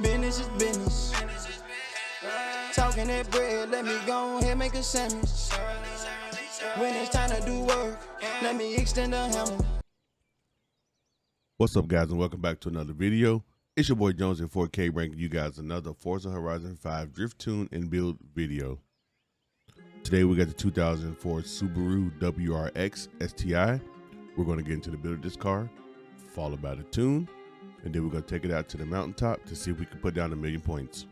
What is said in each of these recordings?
Business is business. Talking that bread, let me go ahead make a sandwich. When it's time to do work, let me extend the hammer. What's up, guys, and welcome back to another video. It's your boy Jones in 4K bringing you guys another Forza Horizon 5 drift tune and build video. Today we got the 2004 Subaru WRX STI. We're going to get into the build of this car, followed by the tune, and then we're going to take it out to the mountaintop to see if we can put down 1,000,000 points.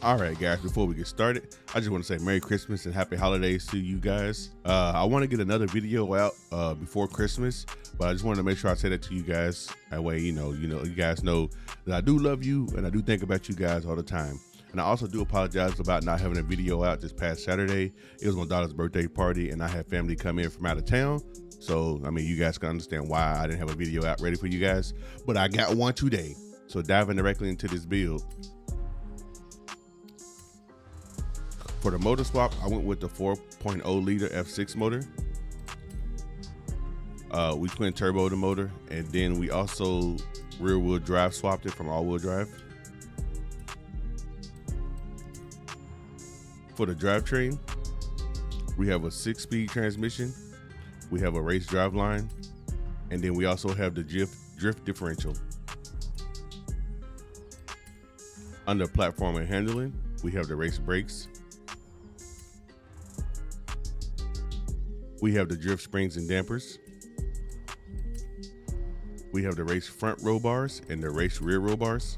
All right, guys, before we get started, I just want to say Merry Christmas and Happy Holidays to you guys. I want to get another video out before Christmas, but I just wanted to make sure I say that to you guys. That way, you guys know that I do love you and I do think about you guys all the time. And I also do apologize about not having a video out this past Saturday. It was my daughter's birthday party and I had family come in from out of town. So, I mean, you guys can understand why I didn't have a video out ready for you guys, but I got one today. So diving directly into this build. For the motor swap, I went with the 4.0 liter F6 motor. We twin turbo the motor, and then we also rear wheel drive swapped it from all wheel drive. For the drivetrain, we have a 6-speed transmission. We have a race drive line, and then we also have the drift differential. Under platform and handling, we have the race brakes. We have the drift springs and dampers. We have the race front roll bars and the race rear roll bars.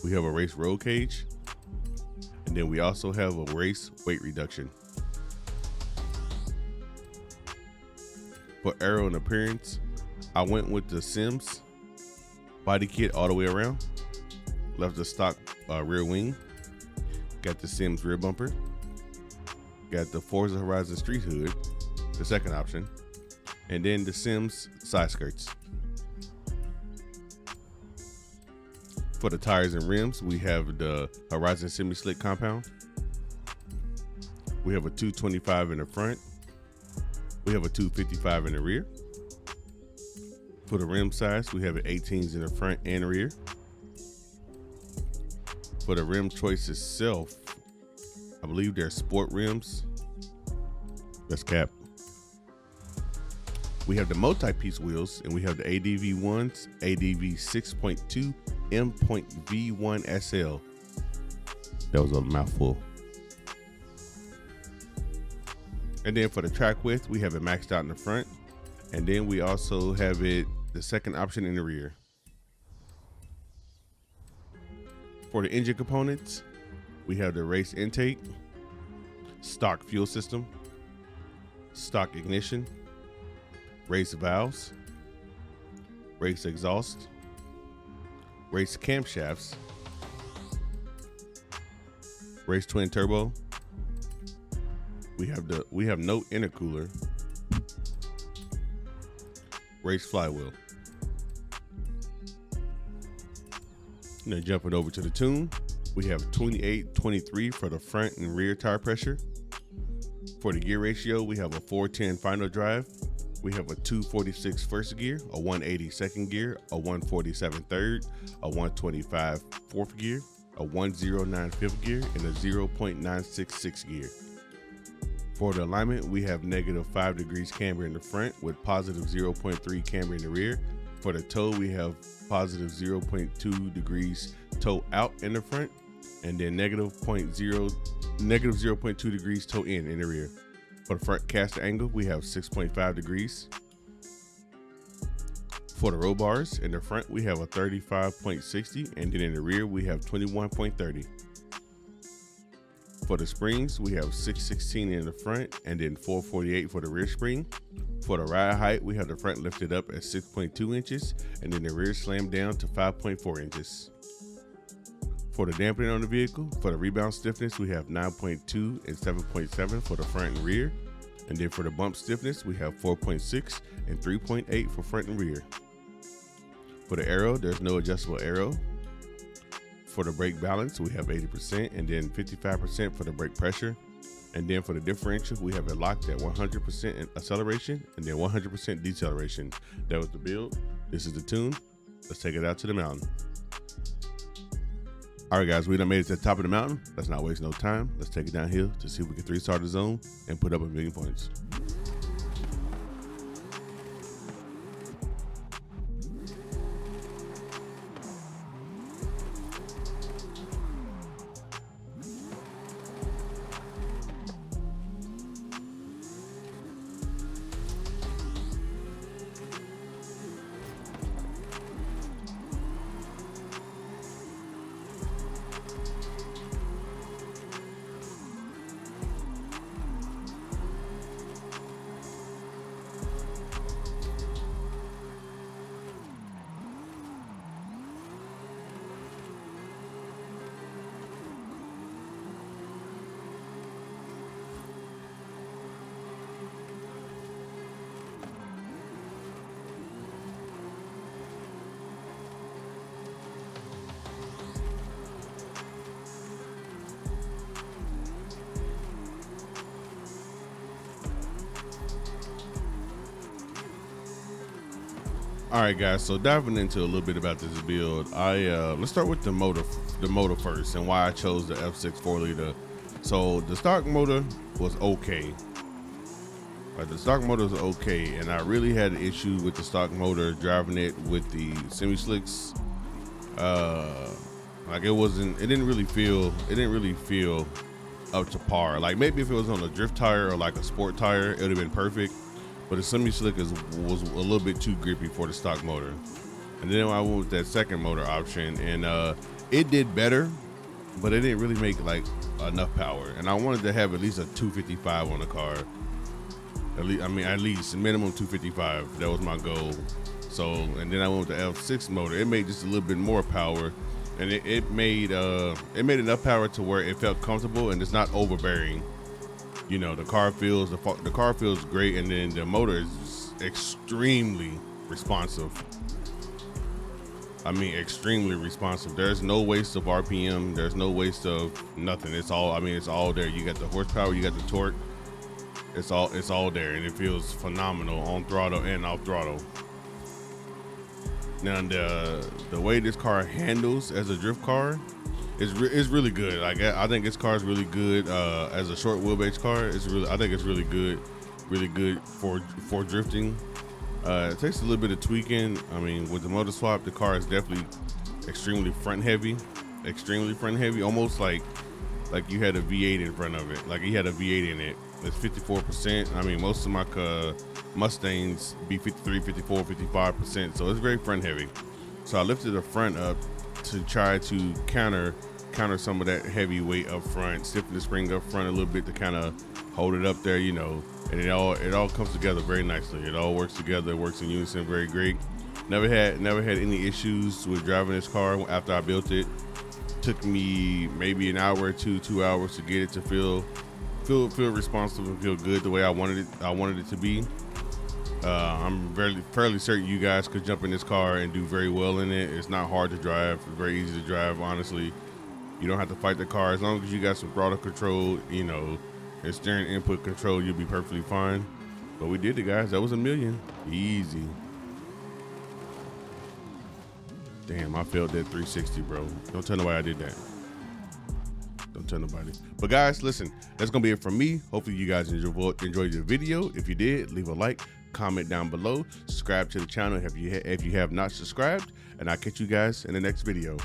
We have a race roll cage. And then we also have a race weight reduction. For aero and appearance, I went with the Sims body kit all the way around. Left the stock rear wing. Got the Sims rear bumper. Got the Forza Horizon Street Hood, the second option, and then the Sims side skirts. For the tires and rims, we have the Horizon Semi-Slick compound. We have a 225 in the front. We have a 255 in the rear. For the rim size, we have an 18s in the front and rear. For the rim choice itself, I believe they're sport rims. That's cap. We have the multi-piece wheels, and we have the ADV 1s, ADV 6.2, M.V1 SL. That was a mouthful. And then for the track width, we have it maxed out in the front, and then we also have it the second option in the rear. For the engine components, we have the race intake, stock fuel system, stock ignition, race valves, race exhaust, race camshafts, race twin turbo. We have no intercooler, race flywheel. Now jumping over to the tune, we have 28-23 for the front and rear tire pressure. For the gear ratio, we have a 410 final drive. We have a 246 first gear, a 180 second gear, a 147 third, a 125 fourth gear, a 109 fifth gear, and a 0.96 gear. For the alignment, we have -5 degrees camber in the front with positive 0.3 camber in the rear. For the toe, we have positive 0.2 degrees toe out in the front, and then -0.2 degrees toe in the rear. For the front caster angle, we have 6.5 degrees. For the roll bars, in the front, we have a 35.60, and then in the rear, we have 21.30. For the springs, we have 616 in the front, and then 448 for the rear spring. For the ride height, we have the front lifted up at 6.2 inches, and then the rear slammed down to 5.4 inches. For the dampening on the vehicle, for the rebound stiffness, we have 9.2 and 7.7 for the front and rear. And then for the bump stiffness, we have 4.6 and 3.8 for front and rear. For the aero, there's no adjustable aero. For the brake balance, we have 80% and then 55% for the brake pressure. And then for the differential, we have it locked at 100% acceleration and then 100% deceleration. That was the build. This is the tune. Let's take it out to the mountain. All right, guys, we done made it to the top of the mountain. Let's not waste no time. Let's take it downhill to see if we can 3-star the zone and put up 1,000,000 points. All right, guys, so diving into a little bit about this build, let's start with the motor first and why I chose the F6 4-liter. So the stock motor was okay. The stock motor was okay, and I really had an issue with the stock motor driving it with the semi-slicks. Like it didn't really feel up to par. Like maybe if it was on a drift tire or like a sport tire, it would have been perfect. But the semi-slick was a little bit too grippy for the stock motor. And then I went with that second motor option, and it did better, but it didn't really make like enough power. And I wanted to have at least a 255 on the car. At least minimum 255. That was my goal. So, and then I went with the F6 motor. It made just a little bit more power, and it made enough power to where it felt comfortable and it's not overbearing. You know, the car feels great, and then the motor is extremely responsive. I mean, extremely responsive. There's no waste of RPM. There's no waste of nothing. It's all there. You got the horsepower, you got the torque. It's all there, and it feels phenomenal on throttle and off throttle. Now, the way this car handles as a drift car is really good. Like I think this car is really good as a short wheelbase car. I think it's really good for drifting. It takes a little bit of tweaking. I mean, with the motor swap, the car is definitely extremely front heavy, almost like you had a V8 in front of it. Like you had a V8 in it. It's 54%. I mean, most of my Mustangs be 53, 54, 55%. So it's very front heavy. So I lifted the front up to try to counter some of that heavy weight up front, stiffen the spring up front a little bit to kind of hold it up there, you know. And it all comes together very nicely. It all works together. It works in unison very great. Never had any issues with driving this car after I built it. Took me maybe an hour or 2 hours to get it to feel responsive and feel good the way I wanted it to be. I'm fairly certain you guys could jump in this car and do very well in it. It's not hard to drive. It's very easy to drive, honestly. You don't have to fight the car. As long as you got some throttle control, you know, and steering input control, you'll be perfectly fine. But we did it, guys. That was 1,000,000. Easy. Damn, I failed that 360, bro. Don't tell nobody I did that. Don't tell nobody. But guys, listen, that's gonna be it from me. Hopefully you guys enjoyed the video. If you did, leave a like, comment down below, subscribe to the channel if you have not subscribed, and I'll catch you guys in the next video.